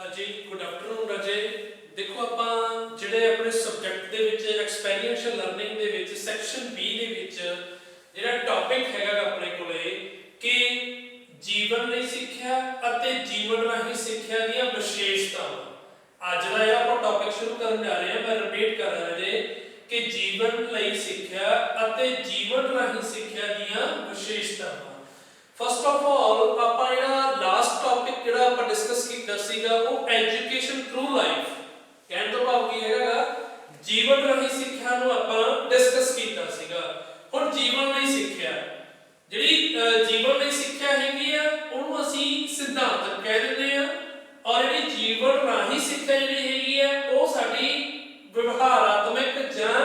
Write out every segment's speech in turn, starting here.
हाँ जी, good afternoon राजे। देखो ਆਪਾਂ ਜਿਹੜੇ ਆਪਣੇ ਸਬਜੈਕਟ ਦੇ ਵਿੱਚ ਐਕਸਪੀਰੀਐਂਸ਼ੀਅਲ ਲਰਨਿੰਗ ਦੇ ਵਿੱਚ ਸੈਕਸ਼ਨ B ਦੇ ਵਿੱਚ ਜਿਹੜਾ ਟੌਪਿਕ ਹੈਗਾ ਆਪਣੇ ਕੋਲੇ ਕਿ ਜੀਵਨ ਲਈ ਸਿੱਖਿਆ ਅਤੇ ਜੀਵਨ ਰਾਹੀਂ ਸਿੱਖਿਆ ਦੀਆਂ ਵਿਸ਼ੇਸ਼ਤਾਵਾਂ। ਅੱਜ ਦਾ ਇਹ ਆਪਾਂ ਟੌਪਿਕ ਸ਼ੁਰੂ ਕਰਨ ਜਾ ਰਹੇ ਹਾਂ। ਮੈਂ ਰਿਪੀਟ ਕਰ ਰਿਹਾ ਰਾਜੇ ਕਿ ਜੀਵਨ ਲਈ ਸਿੱਖਿਆ ਅਤੇ ਜੀਵਨ ਰਾਹੀਂ ਸਿੱਖਿਆ ਦੀਆਂ ਵਿਸ਼ੇਸ਼ਤਾਵਾਂ। फर्स्ट ऑफ ऑल ਆਪਾਂ ਜਿਹੜਾ ਲਾਸਟ ਟੌਪਿਕ ਜਿਹੜਾ ਆਪਾਂ ਡਿਸਕਸ ਕੀਤਾ ਸੀਗਾ ਉਹ ਐਜੂਕੇਸ਼ਨ ਥਰੂ ਲਾਈਫ। ਕਹਿਣ ਤੋਂ ਭਾਵ ਕੀ ਹੈਗਾ ਜੀਵਨ ਰਾਹੀਂ ਸਿੱਖਿਆ ਨੂੰ ਆਪਾਂ ਡਿਸਕਸ ਕੀਤਾ ਸੀਗਾ। ਹੁਣ ਜੀਵਨ ਲਈ ਸਿੱਖਿਆ ਜਿਹੜੀ ਜੀਵਨ ਲਈ ਸਿੱਖਿਆ ਹੈਗੀ ਆ ਉਹਨੂੰ ਅਸੀਂ ਸਿਧਾਂਤਕ ਕਹਿ ਦਿੰਦੇ ਆ ਔਰ ਜਿਹੜੀ ਜੀਵਨ ਰਾਹੀਂ ਸਿੱਖਿਆ ਜਿਹੜੀ ਹੈਗੀ ਆ ਉਹ ਸਾਡੀ ਵਿਵਹਾਰਾਤਮਕ ਜਾਂ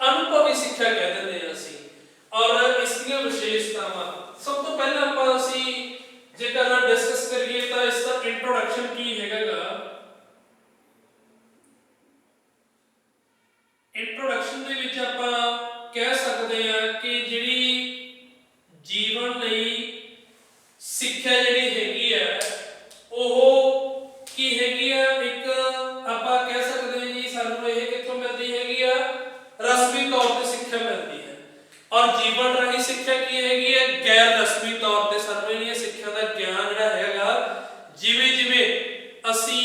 ਅਨੁਭਵੀ ਸਿੱਖਿਆ ਕਹਿ ਦਿੰਦੇ ਆ ਅਸੀਂ। ਔਰ ਇਸ ਦੀਆਂ ਵਿਸ਼ੇਸ਼ਤਾਵਾਂ सब तो पहले ਆਪਾਂ ਅਸੀਂ ਜੇਕਰ ਡਿਸਕਸ ਕਰੀਏ ਤਾਂ ਇਸ ਦਾ ਇੰਟਰੋਡਕਸ਼ਨ ਕੀ ਹੈਗਾ। ਇੰਟਰੋਡਕਸ਼ਨ ਦੇ ਵਿੱਚ ਆਪਾਂ ਕਹਿ ਸਕਦੇ ਹਾਂ ਕਿ ਜਿਹੜੀ ਜੀਵਨ ਲਈ ਸਿੱਖਿਆ ਜਿਹੜੀ ਹੈਗੀ ਹੈ ਉਹ ਕੀ ਹੈਗੀ ਆ ਇੱਕ ਆਪਾਂ ਕਹਿ ਸਕਦੇ ਹਾਂ ਜੀ ਸਾਨੂੰ ਇਹ ਕਿੱਥੋਂ ਮਿਲਦੀ ਹੈਗੀ ਆ ਰਸਮੀ ਤੌਰ ਤੇ ਸਿੱਖਿਆ ਮਿਲਦੀ ਹੈ। और जीवन राही सिक्ख्या की हैगी है गैर रस्मी तौर ते सानू इहदी सिक्ख्या दा ज्ञान जिहड़ा हैगा जिवें जिवें असी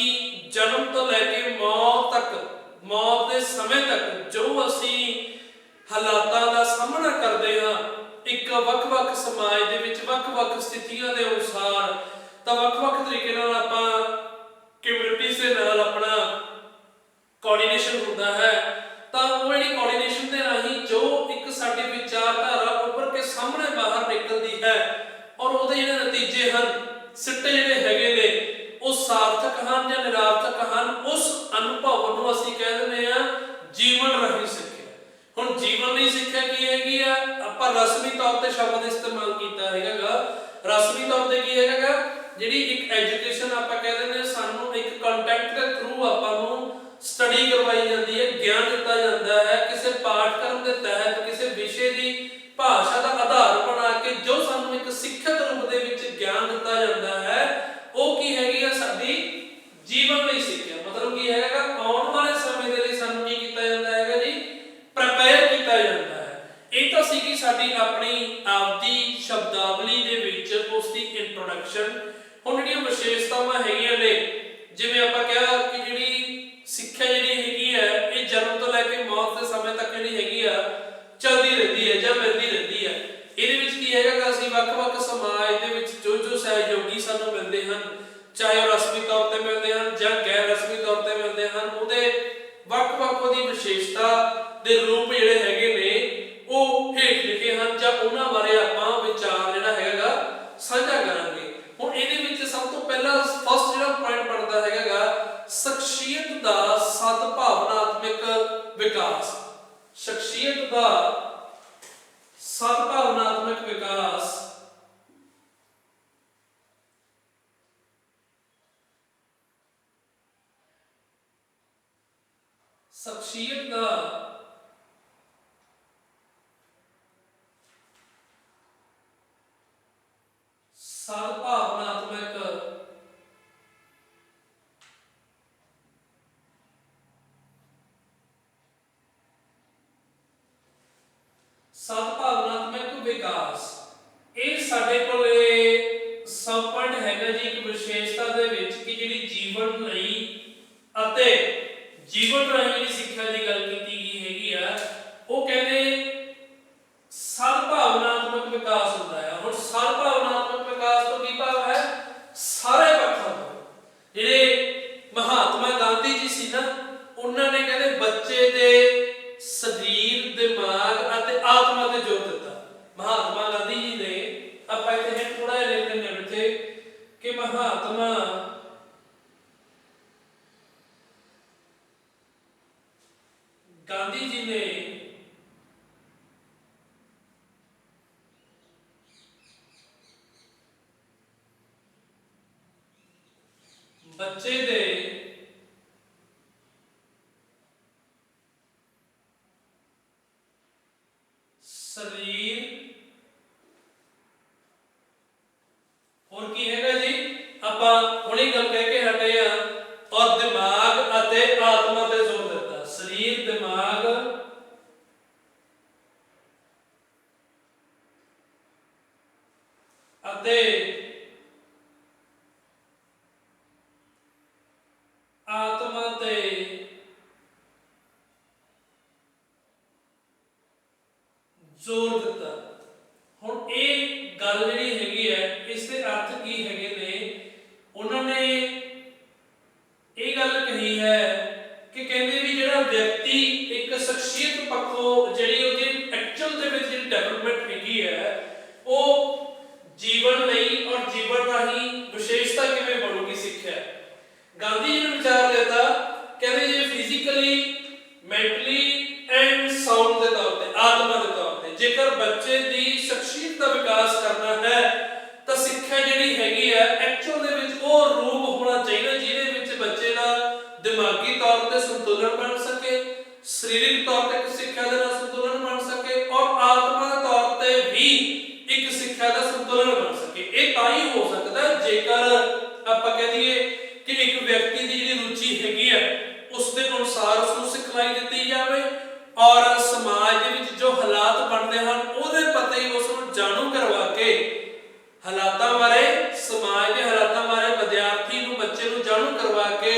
जन्म तो लैके मौत दे समय तक जो असी हालातां दा सामना करदे हां एक वख-वख समाज दे विच वख-वख स्थितियां दे अनुसार तां वख-वख तरीके नाल आपां कम्युनिटीज़ दे नाल अपना कोऑर्डिनेशन हुंदा है ਤਾਂ ਉਹ ਜਿਹੜੀ ਕੋਆਰਡੀਨੇਸ਼ਨ ਦੇ ਰਾਹੀਂ ਜੋ ਇੱਕ ਸਾਡੀ ਵਿਚਾਰਧਾਰਾ ਉੱਪਰ ਕੇ ਸਾਹਮਣੇ ਬਾਹਰ ਨਿਕਲਦੀ ਹੈ ਔਰ ਉਹਦੇ ਜਿਹੜੇ ਨਤੀਜੇ ਹਨ ਸਿੱਟੇ ਜਿਹੜੇ ਹੈਗੇ ਨੇ ਉਹ ਸਾਰਥਕ ਹਨ ਜਾਂ ਨਿਰਾਰਥਕ ਹਨ ਉਸ ਅਨੁਭਵ ਨੂੰ ਅਸੀਂ ਕਹਿ ਦਿੰਦੇ ਆ ਜੀਵਨ ਰਾਹੀਂ ਸਿੱਖਿਆ। ਹੁਣ ਜੀਵਨ ਲਈ ਸਿੱਖਿਆ ਕੀ ਹੈਗੀ ਆ ਆਪਾਂ ਰਸਮੀ ਤੌਰ ਤੇ ਸ਼ਬਦ ਇਸਤੇਮਾਲ ਕੀਤਾ ਹੈਗਾ। ਰਸਮੀ ਤੌਰ ਤੇ ਕੀ ਹੈਗਾ ਜਿਹੜੀ ਇੱਕ ਐਜੂਕੇਸ਼ਨ ਆਪਾਂ ਕਹਿ ਦਿੰਦੇ ਸਾਨੂੰ ਇੱਕ ਕੰਟੈਂਟ ਦੇ ਥਰੂ ਆਪਾਂ ਨੂੰ स्टडी करवाई जाती है ज्ञान दिता जाता है किसी पाठक्रम के तहत किसी विषय की भाषा का आधार बना के जो सानू एक सिक्खत रूप दे विच ज्ञान दिता जाता है वो की हैगी है साडी जीवन ਲਈ ਸਿੱਖਿਆ। मतलब की हैगा आने वाले समय ਦੇ ਲਈ ਸਾਨੂੰ ਕੀ ਕੀਤਾ ਜਾਂਦਾ ਹੈਗਾ ਜੀ ਪ੍ਰਪੇਅਰ ਕੀਤਾ ਜਾਂਦਾ ਹੈ। ਇਹ ਤਾਂ ਸੀਗੀ ਸਾਡੀ ਆਪਣੀ ਆਪਦੀ ਸ਼ਬਦਾਵਲੀ ਦੇ ਵਿੱਚ ਉਸ ਦੀ ਇੰਟਰੋਡਕਸ਼ਨ। ਹੁਣ ਜਿਹੜੀਆਂ ਵਿਸ਼ੇਸ਼ਤਾਵਾਂ ਹੈਗੀਆਂ ਨੇ ਜਿਵੇਂ ਆਪਾਂ ਕਿਹਾ ਕਿ ਜਿਹੜੀ ਸਿੱਖਿਆ ਜਿਹੜੀ ਹੈਗੀ ਹੈ ਇਹ ਜਨਮ ਤੋਂ ਲੈ ਕੇ ਮੌਤ ਦੇ ਸਮੇਂ ਤੱਕ ਜਿਹੜੀ ਹੈਗੀ ਆ ਚੱਲਦੀ ਰਹਿੰਦੀ ਹੈ ਜਾਂ ਮਿਲਦੀ ਰਹਿੰਦੀ ਹੈ। ਇਹਦੇ ਵਿੱਚ ਕੀ ਹੈਗਾ ਅਸੀਂ ਵੱਖ-ਵੱਖ ਸਮਾਜ ਦੇ ਵਿੱਚ ਜੋ ਸਹਿਯੋਗੀ ਸਾਨੂੰ ਮਿਲਦੇ ਹਨ ਚਾਹੇ ਉਹ ਰਸਮੀ ਤੌਰ ਤੇ ਮਿਲਦੇ ਹਨ ਜਾਂ ਗੈਰ ਰਸਮੀ ਤੌਰ ਤੇ ਮਿਲਦੇ ਹਨ ਉਹਦੇ ਵੱਖ-ਵੱਖ ਉਹਦੀ ਵਿਸ਼ੇਸ਼ਤਾ ਦੇ ਰੂਪ ਜਿਹੜੇ ਹੈਗੇ ਨੇ ਉਹ ਹੇਠ ਲਿਖੇ ਹਨ ਜਾਂ ਉਹਨਾਂ ਬਾਰੇ ਆਪਾਂ ਵਿਚਾਰ ਜਿਹੜਾ ਹੈਗਾ ਸਾਂਝਾ ਕਰਾਂਗੇ। ਹੁਣ ਇਹਦੇ ਵਿੱਚ ਸਭ ਤੋਂ ਪਹਿਲਾਂ ਫਸਟ ਜਿਹੜਾ ਪੁਆਇੰਟ ਬਣਦਾ ਹੈਗਾ शख्सियत का सद्भावनात्मक विकास। शख्सियत का सद्भावनात्मक विकास शख्सियत का सद्भावनात्मक सद्भावनात्मक विकास ਇਹ ਸਾਡੇ ਕੋਲੇ ਸਬ ਪੁਆਇੰਟ ਹੈਗਾ ਜੀ ਇੱਕ ਵਿਸ਼ੇਸ਼ਤਾ ਦੇ ਵਿੱਚ ਕਿ ਜਿਹੜੀ ਜੀਵਨ ਲਈ ਅਤੇ ਜੀਵਨ ਰਾਹੀਂ ਜਿਹੜੀ ਸਿੱਖਿਆ ਦੀ ਗੱਲ ਕੀਤੀ ਗਈ ਹੈਗੀ ਆ ਉਹ ਕਹਿੰਦੇ ਸਦਭਾਵਨਾਤਮਕ ਵਿਕਾਸ ਹੁੰਦਾ ਹੈ। ਹੁਣ ਸਦਭਾਵਨਾਤਮਕ ਵਿਕਾਸ ਤੋਂ ਕੀ ਭਾਵ ਹੈ ਸਾਰੇ ਪੱਖਾਂ ਤੋਂ। ਜਿਹੜੇ ਮਹਾਤਮਾ ਗਾਂਧੀ ਜੀ ਸੀ ਨਾ ਉਹਨਾਂ ਨੇ ਕਹਿੰਦੇ ਬੱਚੇ ਦੇ ਸਰੀਰ ਦਿਮਾਗ ਅਤੇ ਆਤਮਾ ਤੇ ਜ਼ੋਰ ਦਿੱਤਾ। ਮਹਾਤਮਾ ਗਾਂਧੀ ਜੀ ਨੇ ਆਪਾਂ ਇੱਥੇ ਥੋੜਾ ਜਿਹਾ ਲਿਖ ਲੈਂਦੇ ਹਾਂ ਇੱਥੇ ਕਿ ਮਹਾਤਮਾ ਗਾਂਧੀ ਜੀ ਨੇ ਬੱਚੇ ਦੇ शरीर और की हैगा जी ਆਪਾਂ ਹੁਣੇ ਗੱਲ ਕਹਿ ਕੇ ਹਟੇ ਆ ਜ਼ੋਰ ਦਿੱਤਾ। ਹੁਣ ਇਹ ਗੱਲ ਜਿਹੜੀ ਹੈਗੀ ਹੈ ਇਸ ਦੇ ਅਰਥ ਕੀ ਹੈਗੇ ਨੇ, ਉਹਨਾਂ ਨੇ ਇਹ ਗੱਲ ਕਹੀ ਹੈ ਕਿ ਕਹਿੰਦੇ ਵੀ ਜਿਹੜਾ ਵਿਅਕਤੀ ਇੱਕ ਸ਼ਖਸੀਅਤ ਪੱਖੋਂ ਜਿਹੜੀ ਉਹਦੀ ਐਕਚੁਅਲ ਦੇ ਵਿੱਚ ਜਿਹੜੀ ਡਿਵੈਲਪਮੈਂਟ ਹੈਗੀ ਹੈ ਉਹ ਜੀਵਨ ਲਈ ਔਰ ਜੀਵਨ ਰਾਹੀਂ ਵਿਸ਼ੇਸ਼ਤਾ ਕਿਵੇਂ ਬਣੂਗੀ ਸਿੱਖਿਆ। ਗਾਂਧੀ ਜੀ ਨੇ ਵਿਚਾਰ ਦਿੱਤਾ, ਕਹਿੰਦੇ ਜੇ ਫਿਜ਼ੀਕਲੀ ਮੈਂਟਲੀ ਐਂਡ ਸਾਊਂਡ ਦੇ ਤੌਰ ਤੇ, ਆਤਮਾ ਦੇ ਤੌਰ ਤੇ ਜੇਕਰ ਬੱਚੇ ਦੀ ਸ਼ਖਸੀਅਤ ਦਾ ਵਿਕਾਸ ਕਰਨਾ ਹੈ ਤਾਂ ਸਿੱਖਿਆ ਜਿਹੜੀ ਹੈਗੀ ਹੈ ਐਕਚੁਅਲ ਦੇ ਵਿੱਚ ਉਹ ਰੂਪ ਹੋਣਾ ਚਾਹੀਦਾ ਜਿਹਦੇ ਵਿੱਚ ਬੱਚੇ ਦਾ ਦਿਮਾਗੀ ਤੌਰ ਤੇ ਸੰਤੁਲਨ ਬਣ ਸਕੇ, ਸਰੀਰਕ ਤੌਰ ਤੇ ਸਿੱਖਿਆ ਦੇ ਨਾਲ ਸੰਤੁਲਨ ਬਣ ਸਕੇ ਔਰ ਆਤਮਾ ਦੇ ਤੌਰ ਤੇ ਵੀ ਇੱਕ ਸਿੱਖਿਆ ਦਾ ਸੰਤੁਲਨ ਬਣ ਸਕੇ। ਇਹ ਤਾਂ ਹੀ ਹੋ ਸਕਦਾ ਜੇਕਰ ਆਪਾਂ ਕਹਿ ਦਈਏ ਕਿ ਇੱਕ ਵਿਅਕਤੀ ਦੀ ਜਿਹੜੀ ਰੁਚੀ ਹੈਗੀ ਹੈ ਉਸ ਦੇ ਅਨੁਸਾਰ ਉਸ ਨੂੰ ਸਿਖਲਾਈ ਦਿੱਤੀ ਜਾਵੇ ਔਰ ਸਮਾਜ ਦੇ ਵਿੱਚ ਜੋ ਹਾਲਾਤ ਬਣਦੇ ਹਨ ਉਹਦੇ ਪਤਾ ਹੀ ਉਸ ਨੂੰ ਜਾਣੂ ਕਰਵਾ ਕੇ ਹਾਲਾਤਾਂ ਬਾਰੇ, ਸਮਾਜ ਦੇ ਹਾਲਾਤਾਂ ਬਾਰੇ ਵਿਦਿਆਰਥੀ ਨੂੰ, ਬੱਚੇ ਨੂੰ ਜਾਣੂ ਕਰਵਾ ਕੇ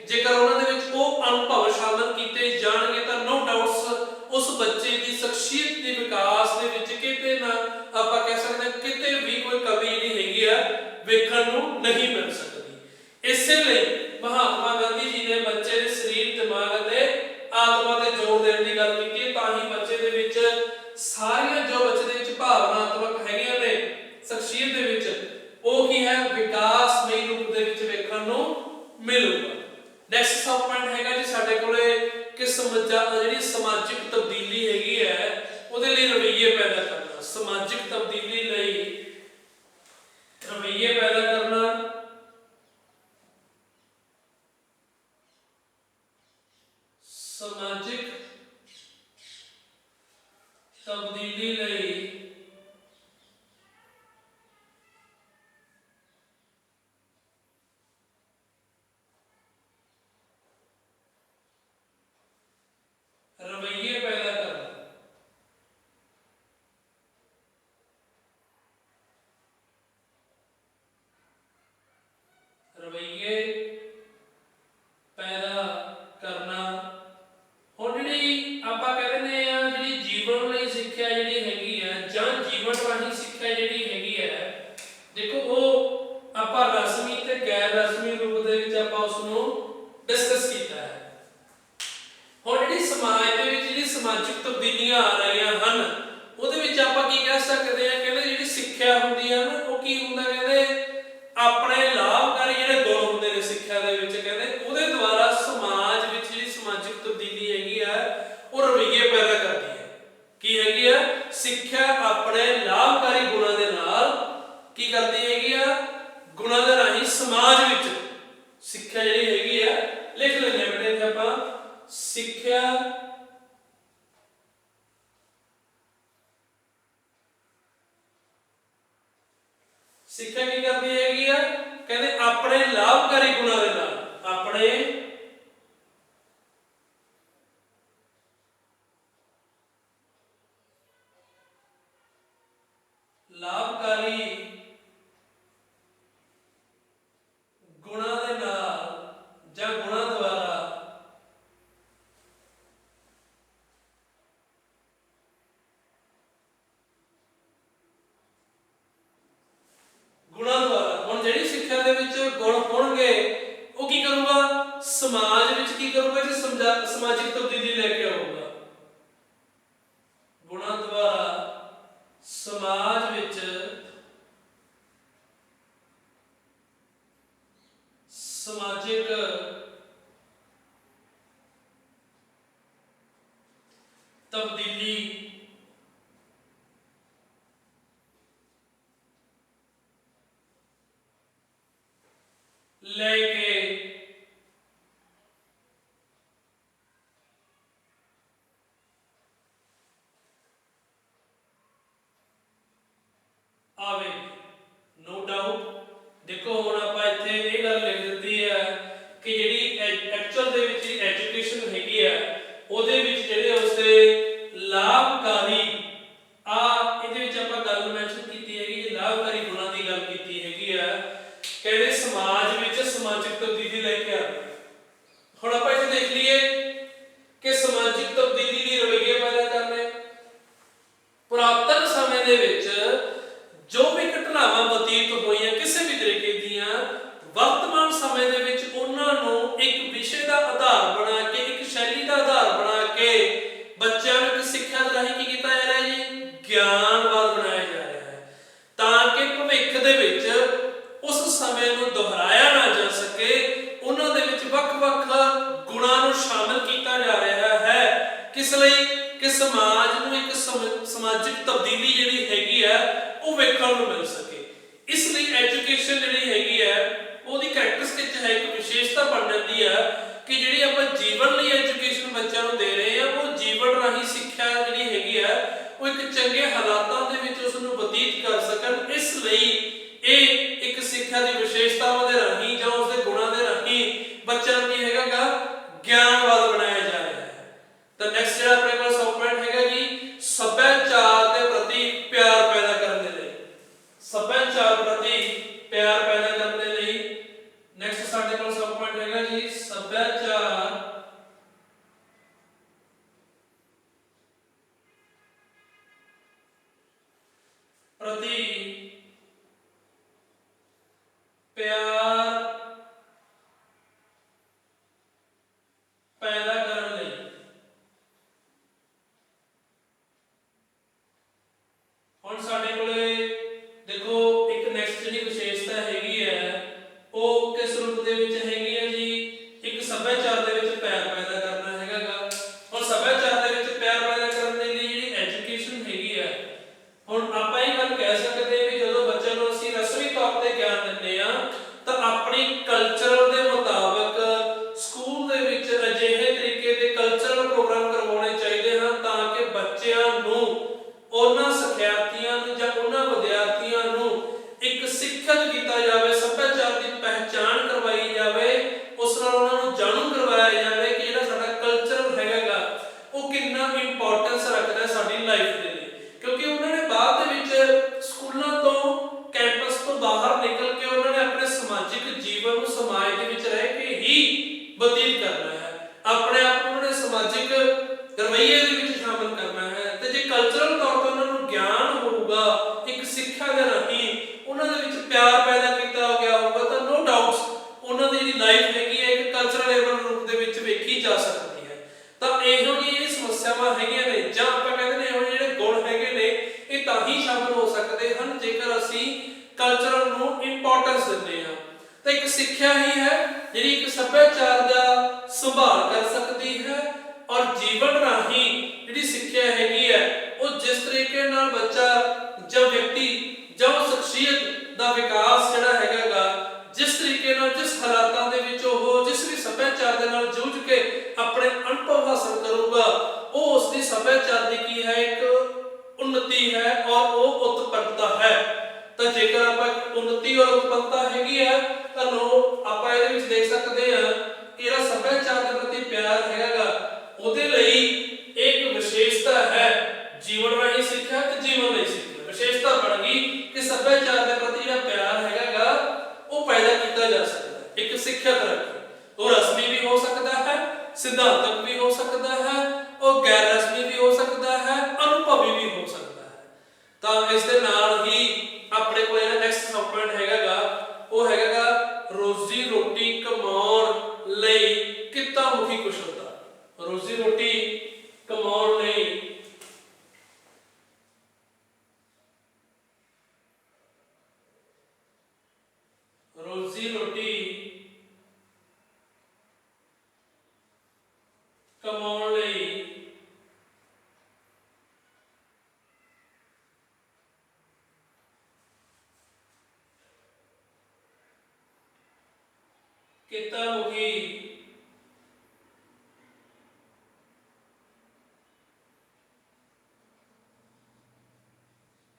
ਜੇਕਰ ਉਹਨਾਂ ਦੇ ਵਿੱਚ ਉਹ ਅਨੁਭਵ ਸ਼ਾਮਲ ਕੀਤੇ ਜਾਣਗੇ ਤਾਂ ਨੋ ਡਾਊਟਸ ਉਸ ਬੱਚੇ ਦੀ ਸ਼ਖਸੀਅਤ ਦੇ ਵਿਕਾਸ ਦੇ ਵਿੱਚ ਕਿਤੇ ਨਾ ਆਪਾਂ ਕਹਿ ਸਕਦੇ ਕਿਤੇ ਵੀ ਕੋਈ ਕਮੀ ਨਹੀਂ ਹੈਗੀ ਆ ਵੇਖਣ ਨੂੰ ਨਹੀਂ ਮਿਲ ਸਕਦੀ। ਇਸੇ ਲਈ ਮਹਾਤਮਾ ਗਾਂਧੀ ਜੀ ਨੇ ਬੱਚੇ ਦੇ ਸਰੀਰ, ਦਿਮਾਗ ਅਤੇ ਆਤਮਾ ਤੇ ਜ਼ੋਰ ਦੇਣ ਦੀ ਗੱਲ ਕੀਤੀ ਤਾਂ ਹੀ ਬੱਚੇ ਦੇ ਵਿੱਚ ਸਾਰੀਆਂ ਜੋ ਬੱਚੇ ਦੇ ਵਿੱਚ ਭਾਵਨਾਤਮਕ ਹੈਗੀਆਂ ਨੇ ਸ਼ਖਸੀਅਤ ਦੇ ਵਿੱਚ ਉਹ ਕੀ ਹੈ ਵਿਕਾਸਮਈ ਰੂਪ ਦੇ ਵਿੱਚ ਵੇਖਣ ਨੂੰ ਮਿਲੂਗਾ। ਨੈਕਸਟ ਸਬ ਪੁਆਇੰਟ ਹੈਗਾ ਜੀ ਸਾਡੇ ਕੋਲੇ ਕਿ ਜਿਹੜੀ ਸਮਾਜਿਕ ਤਬਦੀਲੀ ਹੈਗੀ ਹੈ ਉਹਦੇ ਲਈ ਰਵੱਈਏ ਪੈਦਾ ਕਰਨਾ। ਸਮਾਜਿਕ ਤਬਦੀਲੀ ਲਈ ਰਵੱਈਏ ਪੈਦਾ ਕਰਨਾ, ਸਮਾਜਿਕ ਤਬਦੀਲੀ ਲਈ ਰਵੱਈਏ ਪੈਦਾ ਕਰਨਾ। ਰਵੱਈਏ ਪੈਦਾ ਕਰਨਾ। ਹੁਣ ਜਿਹੜੀ ਆਪਾਂ ਕਹਿੰਦੇ ਆ ਜਿਹੜੀ ਜੀਵਨ ਲਈ ਸਿੱਖਿਆ ਜਿਹੜੀ ਹੈਗੀ ਹੈ ਜਾਂ ਜੀਵਨ ਰਾਹੀਂ ਸਿੱਖਿਆ ਜਿਹੜੀ ਹੈਗੀ ਹੈ, ਦੇਖੋ ਉਹ ਆਪਾਂ ਰਸਮੀ ਤੇ ਗੈਰ ਰਸਮੀ ਰੂਪ ਦੇ ਵਿੱਚ ਆਪਾਂ ਉਸ ਨੂੰ ਡਿਸਕਸ ਕੀਤਾ ਹੈ। ਹੁਣ ਜਿਹੜੀ ਸਮਾਜ ਦੇ ਵਿੱਚ ਜਿਹੜੀ ਸਮਾਜਿਕ ਤਬਦੀਲੀਆਂ ਆ ਰਹੀਆਂ ਹਨ ਉਹਦੇ ਵਿੱਚ ਆਪਾਂ ਕੀ ਕਹਿ ਸਕਦੇ ਆ, ਕਹਿੰਦੇ ਜਿਹੜੀ ਸਿੱਖਿਆ ਹੁੰਦੀ ਹੈ ਨਾ ਉਹ ਕੀ ਹੁੰਦਾ, ਕਹਿੰਦੇ ਆਪਣੇ ਲਾਭਕਾਰੀ ਜਿਹੜੇ ਗੁਣ ਹੁੰਦੇ ਨੇ ਸਿੱਖਿਆ ਦੇ ਵਿੱਚ, ਕਹਿੰਦੇ ਉਹਦੇ ਦੁਆਰਾ ਸਮਾਜ ਵਿੱਚ ਜਿਹੜੀ ਸਮਾਜਿਕ ਤਬਦੀਲੀ ਹੈਗੀ ਆ ਉਹ ਰਵੱਈਏ ਪੈਦਾ ਕਰਦੀ ਹੈ। ਕੀ ਹੈਗੀ ਆ, ਸਿੱਖਿਆ ਆਪਣੇ ਲਾਭਕਾਰੀ ਗੁਣਾਂ ਦੇ ਨਾਲ ਕੀ ਕਰਦੀ ਹੈਗੀ ਆ, ਗੁਣਾਂ ਦੇ ਰਾਹੀਂ ਸਮਾਜ ਵਿੱਚ ਸਿੱਖਿਆ ਜਿਹੜੀ ਹੈਗੀ ਆ, ਲਿਖ ਲੈਂਦੇ ਬੇਟੇ ਆਪਾਂ ਸਿੱਖਿਆ ਸਿੱਖਿਆ ਕੀ ਕਰਦੀ ਹੈਗੀ ਆ, ਕਹਿੰਦੇ ਆਪਣੇ ਲਾਭਕਾਰੀ ਗੁਣਾਂ ਦੇ ਨਾਲ, ਆਪਣੇ ਲਾਭਕਾਰੀ ਗੁਣਾਂ ਦੇ ਨਾਲ ਜਾਂ ਗੁਣਾਂ ਦੁਆਰਾ ਹੁਣ ਜਿਹੜੀ ਸਿੱਖਿਆ ਦੇ ਵਿੱਚ ਗੁਣ ਹੋਣਗੇ ਉਹ ਕੀ ਕਰੂਗਾ, ਸਮਾਜ ਵਿੱਚ ਕੀ ਕਰੂਗਾ ਜੀ, ਸਮਾਜਿਕ ਤਬਦੀਲੀ ਲੈ ਕੇ ਆਊਗਾ। ਗੁਣਾਂ ਦੁਆਰਾ ਸਮਾਜ ਵਿੱਚ ਸਮਾਜਿਕ ਤਬਦੀਲੀ ਲੈ ਕੇ ਆਵੇ। ਨੋ ਡਾਊਟ ਦੇਖੋ ਹੁਣ ਆਪਾਂ ਇੱਥੇ ਇਹ ਗੱਲ ਲਿਖ ਦਿੱਤੀ ਹੈ ਕਿ ਜਿਹੜੀ ਐਕਚੁਅਲ ਦੇ ਵਿੱਚ ਐਜੂਕੇਸ਼ਨ ਹੈਗੀ ਆ ਉਹਦੇ ਵਿੱਚ ਜਿਹੜੇ ਉਸਦੇ ਲਾਭਕਾਰੀ ਇਹਦੇ ਵਿੱਚ ਆਪਾਂ ਗੱਲ ਮੈਂਸ਼ਨ ਕੀਤੀ ਹੈਗੀ ਕਿ ਲਾਭਕਾਰੀ ਗੁਣਾਂ ਦੀ ਗੱਲ ਕੀਤੀ ਹੈਗੀ ਆ, ਕਹਿੰਦੇ ਸਮਾਜ ਵਿੱਚ ਸਮਾਜਿਕ ਤਬਦੀਲੀ ਲੈ ਕੇ ਆਵੇ। ਹੁਣ ਆਪਾਂ ਇੱਥੇ ਦੇਖ ਲਈਏ ਕਿ ਸਮਾਜਿਕ ਤਬਦੀਲੀ ਲਈ ਰਵੱਈਏ ਪੈਦਾ ਕਰਨੇ, सके उन्हां दे विच वख-वख गुणां नूं शामिल कीता जा रहा है। किस लई कि समाज नूं एक समाजिक तब्दीली जिहड़ी हैगी है वो वेखण नूं मिल सके। इसलिए एजुकेशन जिहड़ी हैगी है ਉਹਦੀ कैरेक्टरिस्टिक है एक विशेषता बन जाती है कि जिहड़ी आपां जीवन लई एजुकेशन बच्चों नूं दे रहे हैं वो जीवन राही सिੱਖਿਆ जिहड़ी हैगी है वो एक चंगे हालातां दे विच उस नूं बतीत कर सकन। इस लई ਇਹ एक सिੱਖਿਆ ਦੀ विशेषतावां दे राही जां उस दे गुणां दे राही बच्चों की हैगा ਗਿਆਨਵਾਦ बनाया जा रहा है। तो नैक्सट ਜਿਹੜਾ ਆਪਣੇ ਕੋਲ ਸਬ ਪੁਆਇੰਟ ਹੈਗਾ ਜੀ ਸੱਭਿਆਚਾਰ ਦੇ ਪ੍ਰਤੀ ਪਿਆਰ ਪੈਦਾ ਕਰਨ ਦੇ ਲਈ। ਸੱਭਿਆਚਾਰ ਪ੍ਰਤੀ ਪਿਆਰ ਪੈਦਾ ਕਰਨ ਦੇ ਲਈ ਨੈਕਸਟ ਸਾਡੇ ਕੋਲ ਸਬ ਪੁਆਇੰਟ ਹੈਗਾ ਜੀ ਸੱਭਿਆਚਾਰ ਪ੍ਰਤੀ ਪਿਆਰ ਪੈਦਾ ਕਰਨ ਲਈ। ਹੁਣ ਸਾਡੇ ਕੋਲੇ ਦੇਖੋ ਇੱਕ ਨੈਕਸਟ ਜਿਹੜੀ ਵਿਸ਼ੇਸ਼ਤਾ ਹੈਗੀ ਹੈ ਉਹ ਕਿਸ ਰੂਪ ਦੇ ਵਿੱਚ ਹੈਗੀ ਹੈ ਜੀ ਇੱਕ ਸੱਭਿਆਚਾਰ ਦੇ ਵਿੱਚ ਪਿਆਰ ਪੈਦਾ ਕਰਨਾ ਹੈਗਾਗਾ। ਹੁਣ ਸੱਭਿਆਚਾਰ ਦੇ ਵਿੱਚ ਪਿਆਰ ਪੈਦਾ ਕਰਨ ਦੇ ਲਈ ਜਿਹੜੀ ਐਜੂਕੇਸ਼ਨ ਹੈਗੀ ਹੈ ਹੁਣ ਆਪਾਂ ਇਹ ਗੱਲ ਕਹਿ ਸਕਦੇ ਵੀ ਜਦੋਂ ਬੱਚਿਆਂ ਨੂੰ ਅਸੀਂ ਰਸਮੀ ਤੌਰ ਤੇ ਗਿਆਨ ਦਿੰਦੇ ਆ ਤਾਂ ਆਪਣੀ ਕਲਚਰਲ ਦੇ ਮੁਤਾਬਕ ਸਕੂਲ ਦੇ ਵਿੱਚ ਅਜਿਹੇ ਤਰੀਕੇ ਦੇ ਕਲਚਰਲ ਪ੍ਰੋਗਰਾਮ ਕਰਵਾਉਣੇ ਚਾਹੀਦੇ ਹਨ ਤਾਂ ਕਿ ਬੱਚਿਆਂ ਨੂੰ ਉਹਨਾਂ ਸਿੱਖਿਆਰਥੀਆਂ ਨੂੰ ਜਾਂ ਉਹਨਾਂ ਵਿਦਿਆਰਥੀਆਂ ਨੂੰ ਇੱਕ ਸਿੱਖਿਅਤ ਕੀਤਾ ਜਾਵੇ, ਸੱਭਿਆਚਾਰ ਦੀ ਪਹਿਚਾਣ ਕਰਵਾਈ ਜਾਵੇ, ਉਸ ਨਾਲ ਉਹਨਾਂ ਨੂੰ ਜਾਣੂ ਕਰਵਾਇਆ ਜਾਵੇ ਕਿ ਜਿਹੜਾ ਸਾਡਾ ਕਲਚਰ ਹੈਗਾ ਉਹ ਕਿੰਨਾ ਇੰਪੋਰਟੈਂਸ ਰੱਖਦਾ ਸਾਡੀ ਲਾਈਫ ਦੇ ਲਈ। ਕਿਉਂਕਿ ਉਹਨਾਂ ਨੇ ਬਾਅਦ ਦੇ ਵਿੱਚ ਸਕੂਲਾਂ ਤੋਂ ਕੈਂਪਸ ਤੋਂ ਬਾਹਰ ਨਿਕਲ ਕੇ ਉਹਨਾਂ ਨੇ ਆਪਣੇ ਸਮਾਜਿਕ ਜੀਵਨ ਨੂੰ ਸਮਾਜ ਦੇ ਵਿੱਚ ਰਹਿ ਕੇ ਹੀ ਬਤੀਤ ਕਰਨਾ ਹੈ, ਆਪਣੇ ਆਪ ਨੂੰ ਉਹਨਾਂ ਨੇ ਸਮਾਜਿਕ ਰਵੱਈਏ ਦੇ ਵਿੱਚ ਸ਼ਾਮਲ ਕਰਨਾ ਹੈ। ਤੇ ਜੇ ਕਲਚਰਲ ਤੌਰ ਤੇ ਉਹਨਾਂ ਨੂੰ ਗਿਆਨ ਹੋਊਗਾ ਇੱਕ ਸਿੱਖਿਆ ਦੇ ਰਾਹੀਂ ਉਹਨਾਂ ਦੇ ਵਿੱਚ ਪਿਆਰ ਪੈਦਾ ਕੀਤਾ ਗਿਆ ਹੋਊਗਾ ਤਾਂ ਨੋ ਡਾਊਟਸ ਉਹਨਾਂ ਦੀ ਜਿਹੜੀ ਲਾਈਫ ਹੈਗੀ ਹੈ ਇੱਕ ਕਲਚਰਲ ਲੇਵਲ ਰੂਪ ਦੇ ਵਿੱਚ ਵੇਖੀ ਜਾ ਸਕਦੀ ਹੈ। ਤਾਂ ਇਹੋ ਜਿਹੀ ਇਹ ਸਮੱਸਿਆਵਾਂ ਹੈਗੀਆਂ ਨੇ ਜਾਂ ਆਪਾਂ ਕਹਿੰਦੇ ਨੇ ਇਹੋ ਜਿਹੇ ਜਿਹੜੇ ਗੁਣ ਹੈਗੇ ਨੇ ਇਹ ਤਾਂ ਹੀ ਸ਼ਾਮਲ ਹੋ ਸਕਦੇ ਹਨ ਜੇਕਰ ਅਸੀਂ ਕਲਚਰਲ ਨੂੰ ਇੰਪੋਰਟੈਂਸ ਦਿੰਦੇ ਹਾਂ। ਤਾਂ ਇੱਕ ਸਿੱਖਿਆ ਹੀ ਹੈ ਜਿਹੜੀ ਇੱਕ ਸੱਭਿਆਚਾਰ ਦਾ ਸੰਭਾਲ ਕਰ ਸਕਦੀ ਹੈ ਔਰ ਜੀਵਨ ਰਾਹੀਂ ਜਿਹੜੀ ਸਿੱਖਿਆ ਹੈਗੀ ਹੈ ਉਹ ਜਿਸ ਤਰੀਕੇ ਨਾਲ ਬੱਚਾ ਜਾਂ ਵਿਅਕਤੀ ਜਾਂ ਸ਼ਖਸੀਅਤ ਦਾ ਵਿਕਾਸ ਜਿਹੜਾ ਹੈਗਾਗਾ ਜਿਸ ਤਰੀਕੇ ਨਾਲ ਜਿਸ ਹਾਲਾਤਾਂ ਦੇ ਵਿੱਚ ਉਹ ਜਿਸ ਵੀ ਸੱਭਿਆਚਾਰ ਦੇ ਨਾਲ ਜੂਝ ਕੇ ਆਪਣੇ ਅਨੁਭਵ ਹਾਸਲ ਕਰੂਗਾ ਉਹ ਉਸ ਦੀ ਸੱਭਿਆਚਾਰ ਦੀ ਕੀ ਹੈ ਇੱਕ ਉન્નਤੀ ਹੈ ਔਰ ਉਹ ਉਤਪੰਨਤਾ ਹੈ। ਤਾਂ ਜੇਕਰ ਆਪਾਂ ਉન્નਤੀ ਔਰ ਉਤਪੰਨਤਾ ਹੈਗੀ ਹੈ ਤਾਂ ਆਪਾਂ ਇਹਦੇ ਵਿੱਚ ਦੇਖ ਸਕਦੇ ਹਾਂ ਕਿ ਜਿਹੜਾ ਸੱਭਿਆਚਾਰ ਦੇ ਪ੍ਰਤੀ ਪਿਆਰ ਹੈਗਾਗਾ ਉਹਦੇ ਲਈ ਇੱਕ ਵਿਸ਼ੇਸ਼ਤਾ ਹੈ ਜੀਵਨ ਰਾਹੀਂ ਸਿੱਖਿਆ ਤੇ ਜੀਵਨ ਲਈ ਸਿੱਖਿਆ। ਵਿਸ਼ੇਸ਼ਤਾ ਬਣ ਗਈ ਕਿ ਸੱਭਿਆਚਾਰ ਦੇ ਪ੍ਰਤੀ ਜਿਹੜਾ ਪਿਆਰ ਹੈਗਾਗਾ ਉਹ ਪੈਦਾ ਕੀਤਾ ਜਾ ਸਕਦਾ ਹੈ ਇੱਕ ਸਿੱਖਿਅਤ ਰੱਖੀ। ਉਹ ਰਸਮੀ ਵੀ ਹੋ ਸਕਦਾ ਹੈ, ਸਿਧਾਂਤਕ ਵੀ ਹੋ ਸਕਦਾ ਹੈ, ਉਹ ਗੈਰ ਰਸਮੀ ਵੀ ਹੋ ਸਕਦਾ ਹੈ, ਅਨੁਭਵੀ ਵੀ ਹੋ ਸਕਦਾ ਹੈ। ਤਾਂ ਇਸ ਦੇ ਨਾਲ ਹੀ ਆਪਣੇ ਕੋਲ ਜਿਹੜਾ ਨੈਕਸਟ ਸਬ ਪੁਆਇੰਟ ਹੈਗਾਗਾ ਉਹ ਹੈਗਾਗਾ ਰੋਜ਼ੀ ਰੋਟੀ ਕਮਾਉਣ ਲਈ ਕਿੱਤਾ ਮੁਖੀ ਕੁਸ਼ਲਤਾ। ਰੋਜ਼ੀ ਰੋਟੀ ਕਮਾਉਣ ਲਈ ਕਿੱਤਾ ਮੁਖੀ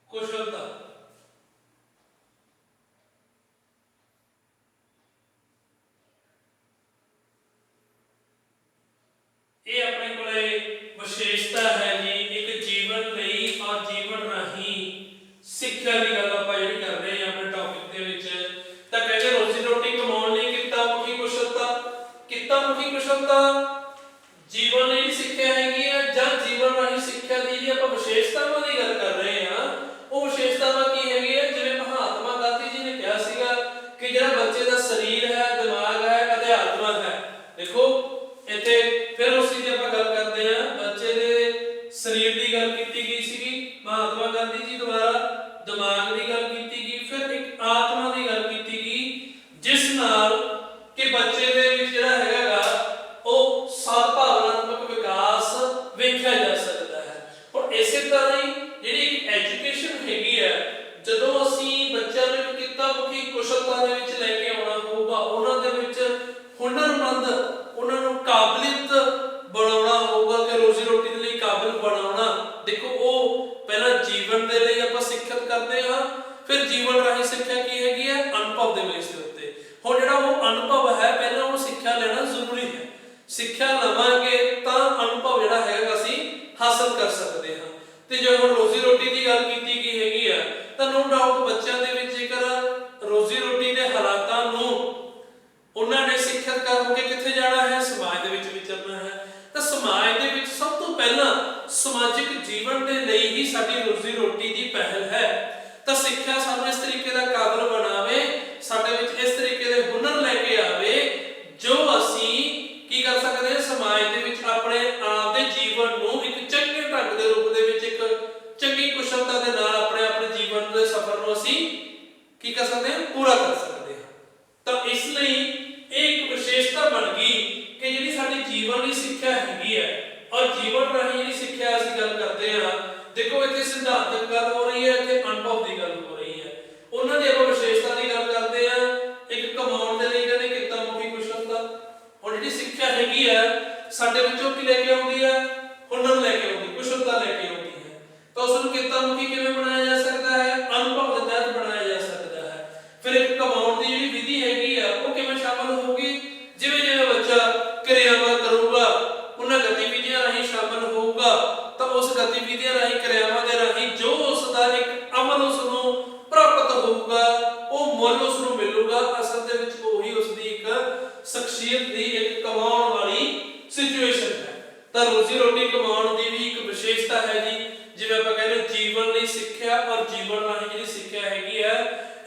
ਕੁਸ਼ਲਤਾ। ਇਹ ਆਪਣੇ ਕੋਲੇ ਵਿਸ਼ੇਸ਼ਤਾ ਹੈ ਜੀ ਇੱਕ ਜੀਵਨ ਲਈ ਔਰ ਜੀਵਨ ਰਾਹੀਂ ਸਿੱਖਿਆ ਦੀ ਗੱਲ ਆਪਾਂ ਜਿਹੜੀ ਕਰ ਰਹੇ ਹਾਂ ਆਪਣੇ ਟੌਪਿਕ ਦੇ ਵਿੱਚ। ਤਾਂ ਕਹਿੰਦੇ ਰੋਜ਼ੀ ਰੋਟੀ ਕਮਾਉਣ ਲਈ ਕਿੱਤਾ ਮੁਖੀ ਕੁਸ਼ਲਤਾ। ਕਿੱਤਾ ਮੁਖੀ ਕੁਸ਼ਲਤਾ ਜੀਵਨ ਲਈ ਸਿੱਖਿਆ ਹੈਗੀ ਆ ਜਾਂ ਜੀਵਨ ਰਾਹੀਂ ਸਿੱਖਿਆ ਦੀ ਜੇ ਆਪਾਂ ਵਿਸ਼ੇਸ਼ਤਾਵਾਂ ਦੀ ਗੱਲ ਕਰ ਰਹੇ ਹਾਂ ਉਹ ਵਿਸ਼ੇਸ਼ਤਾਵਾਂ ਕੀ ਹੈਗੀ ਆ ਜਿਵੇਂ ਮਹਾਤਮਾ ਗਾਂਧੀ ਜੀ ਨੇ ਕਿਹਾ ਸੀਗਾ ਕਿ ਜਿਹੜਾ ਬੱਚੇ ਦਾ ਸਰੀਰ ਹੈ, ਦਿਮਾਗ ਹੈ, ਅਧਿਆਤਮ ਹੈ। ਦੇਖੋ ਇੱਥੇ ਫਿਰ ਉਸੇ ਦੀ ਆਪਾਂ ਗੱਲ ਕਰਦੇ ਹਾਂ ਬੱਚੇ ਦੇ ਸਰੀਰ ਦੀ ਗੱਲ ਕੀਤੀ ਗਈ ਸੀਗੀ ਮਹਾਤਮਾ ਗਾਂਧੀ ਜੀ ਦੁਆਰਾ, ਦਿਮਾਗ ਦੀ ਗੱਲ ਕੀਤੀ ਗਈ, ਫਿਰ ਇੱਕ ਆਤਮਾ ਦੀ ਗੱਲ ਕੀਤੀ ਗਈ ਜਿਸ ਨਾਲ ਕਿ ਬੱਚੇ ਦੇ ਵਿੱਚ ਜਿਹੜਾ ਹੈਗਾ ਉਹ ਸਦਭਾਵਨਾਤਮਕ ਵਿਕਾਸ ਵੇਖਿਆ ਜਾ ਸਕਦਾ ਹੈ। ਔਰ ਇਸੇ ਤਰ੍ਹਾਂ ਹੀ ਜਿਹੜੀ ਇੱਕ ਐਜੂਕੇਸ਼ਨ ਹੈਗੀ ਹੈ, ਜਦੋਂ ਅਸੀਂ ਬੱਚਿਆਂ ਨੂੰ ਕਿੱਤਾ ਮੁਖੀ ਕੁਸ਼ਲਤਾ ਦੇ ਵਿੱਚ ਲੈ ਕੇ ਆਉਣਾ ਹੋਊਗਾ, ਉਹਨਾਂ ਦੇ ਵਿੱਚ ਹੁਨਰਮੰਦ, ਉਹਨਾਂ ਨੂੰ ਕਾਬਲੀਅਤ ਬਣਾਉਣਾ ਹੋਊਗਾ ਕਿ ਰੋਜ਼ੀ ਰੋਟੀ ਦੇ ਲਈ ਕਾਬਿਲ ਬਣਾਉਣਾ। ਦੇਖੋ ਉਹ ਪਹਿਲਾਂ ਜੀਵਨ ਦੇ ਲਈ ਆਪਾਂ ਸਿੱਖਿਅਤ ਕਰਦੇ ਹਾਂ, ਫਿਰ ਜੀਵਨ ਰਾਹੀਂ ਸਿੱਖਿਆ ਕੀ ਹੈਗੀ ਹੈ, ਅਨੁਭਵ ਦੇ ਬੇਸ ਦੇ ਉੱਤੇ। ਹੁਣ ਜਿਹੜਾ ਉਹ ਅਨੁਭਵ ਹੈ, ਪਹਿਲਾਂ ਉਹ ਸਿੱਖਿਆ ਲੈਣਾ ਜ਼ਰੂਰੀ ਹੈ। ਸਿੱਖਿਆ ਲਵਾਂਗੇ ਤਾਂ ਅਨੁਭਵ ਜਿਹੜਾ ਹੈਗਾ ਅਸੀਂ ਹਾਸਲ ਕਰ ਸਕਦੇ ਹਾਂ। ਤੇ ਜੇ ਹੁਣ ਰੋਜ਼ੀ ਰੋਟੀ ਦੀ ਗੱਲ ਕੀਤੀ ਗਈ ਹੈਗੀ ਆ, ਤਾਂ ਨੋ ਡਾਊਟ ਬੱਚਿਆਂ ਦੇ ਵਿੱਚ ਜੇਕਰ ਰੋਜ਼ੀ ਰੋਟੀ ਦੇ ਹਾਲਾਤਾਂ ਨੂੰ ਉਹਨਾਂ ਨੇ ਸਿੱਖਿਅਤ ਕਰ ਹੋ ਕੇ ਕਿੱਥੇ ਜਾਣਾ ਹੈ, ਸਮਾਜ ਦੇ ਵਿੱਚ ਵਿਚਰਨਾ ਹੈ। ਤਾਂ ਸਮਾਜ ਦੇ ਵਿੱਚ ਸਭ ਤੋਂ ਪਹਿਲਾਂ ਸਮਾਜਿਕ ਜੀਵਨ ਦੇ ਲਈ ਹੀ ਸਾਡੀ ਰੋਜ਼ੀ ਰੋਟੀ ਦੀ ਪਹਿਲ ਹੈ। ਤਾਂ ਸਿੱਖਿਆ ਸਾਨੂੰ ਇਸ ਤਰੀਕੇ ਦਾ ਕਾਬਲ ਬਣਾਵੇ, ਸਾਡੇ ਵਿੱਚ ਇਸ ਤਰੀਕੇ ਦੇ ਹੁਨਰ ਲੈ ਕੇ ਆਵੇ, ਜੋ ਅਸੀਂ ਕੀ ਕਰ ਸਕਦੇ ਹਾਂ, ਸਮਾਜ ਦੇ ਵਿੱਚ ਆਪਣੇ ਆਪ ਦੇ ਜੀਵਨ ਨੂੰ ਇੱਕ ਚੰਗੇ ਢੰਗ ਦੇ ਰੂਪ ਦੇ ਵਿੱਚ, ਇੱਕ ਚੰਗੀ ਕੁਸ਼ਲਤਾ ਦੇ ਨਾਲ ਆਪਣੇ ਜੀਵਨ ਦੇ ਸਫ਼ਰ ਨੂੰ ਅਸੀਂ ਕੀ ਕਰ ਸਕਦੇ ਹਾਂ, ਪੂਰਾ ਕਰ ਸਕਦੇ ਹਾਂ। ਤਾਂ ਇਸ ਲਈ ਇਹ ਇੱਕ ਵਿਸ਼ੇਸ਼ਤਾ ਬਣ ਗਈ ਕਿ ਜਿਹੜੀ ਸਾਡੀ ਜੀਵਨ ਦੀ ਸਿੱਖਿਆ ਹੈਗੀ ਹੈ, ਔਰ ਜੀਵਨ ਰਾਹੀਂ ਜਿਹੜੀ ਸਿੱਖਿਆ ਅਸੀਂ ਗੱਲ ਕਰਦੇ ਹਾਂ, ਦੇਖੋ ਇੱਥੇ ਸਿਧਾਂਤਕ ਗੱਲ ਹੋ ਰਹੀ ਹੈ, ਇੱਥੇ ਅਨੁਭਵ ਦੀ ਗੱਲ ਹੋ ਰਹੀ ਹੈ। ਉਹਨਾਂ ਦੀ ਆਪਾਂ ਵਿਸ਼ੇਸ਼ਤਾ ਦੀ ਗੱਲ ਕਰਦੇ ਹਾਂ, ਇੱਕ ਕਮਾਉਣ ਦੇ ਲਈ ਇਹਨਾਂ ਨੇ ਕਿੱਤਾ ਮੁਖੀ ਕੁਸ਼ਲਤਾ। ਹੁਣ ਜਿਹੜੀ ਸਿੱਖਿਆ ਹੈਗੀ ਹੈ ਸਾਡੇ ਵਿੱਚੋਂ ਕੀ ਲੈ ਕੇ ਆਉਂਦੀ ਹੈ, ਹੁਨਰ ਲੈ ਕੇ ਆਉਂਦੀ, ਕੁਸ਼ਲਤਾ ਲੈ ਕੇ ਆਉਂਦੀ ਹੈ। ਤਾਂ ਉਸ ਨੂੰ ਕਿੱਤਾ ਮੁਖੀ ਕਿਵੇਂ ਬਣਾਇਆ ਜਾ ਸਕਦਾ ਹੈ, ਅਨੁਭਵ ਦੇ ਤਹਿਤ ਬਣਾਇਆ ਜਾ ਸਕਦਾ ਹੈ। ਫਿਰ ਇੱਕ ਕਮਾਉਣ ਦੀ ਜਿਹੜੀ ਵਿਧੀ ਹੈਗੀ ਆ ਉਹ ਕਿਵੇਂ ਸ਼ਾਮਲ ਹੋਊਗੀ, ਜਿਵੇਂ ਜਿਵੇਂ ਬੱਚਾ ਕਿਰਿਆਵਾਂ ਕਰੂਗਾ, ਉਹਨਾਂ ਗਤੀਵਿਧੀਆਂ ਰਾਹੀਂ ਸ਼ਾਮਲ ਹੋਊਗਾ, ਤਾਂ ਉਸ ਗਤੀਵਿਧੀਆਂ ਰਾਹੀਂ, ਕਿਰਿਆਵਾਂ ਦੇ ਰਾਹੀਂ ਜੋ ਉਸ ਦਾ ਇੱਕ ਅਮਲ ਉਸ ਨੂੰ ਪ੍ਰਾਪਤ ਹੋਊਗਾ, ਉਹ ਮੁੱਲ ਉਸ ਨੂੰ ਮਿਲੂਗਾ। ਅਸਲ ਦੇ ਵਿੱਚ ਉਹੀ ਉਸ ਦੀ ਇੱਕ ਸ਼ਖਸੀਅਤ ਦੀ ਇੱਕ ਕਮਾਉਣ ਵਾਲੀ ਸਿਚੁਏਸ਼ਨ ਹੈ। ਤਾਂ ਰੋਜ਼ੀ ਰੋਟੀ ਕਮਾਉਣ ਦੀ ਵੀ ਇੱਕ ਵਿਸ਼ੇਸ਼ਤਾ ਹੈ ਜੀ। ਜਿਵੇਂ ਆਪਾਂ ਕਹਿੰਦੇ ਜੀਵਨ ਲਈ ਸਿੱਖਿਆ ਔਰ ਜੀਵਨ ਰਾਹੀਂ ਜਿਹੜੀ ਸਿੱਖਿਆ ਹੈਗੀ ਹੈ,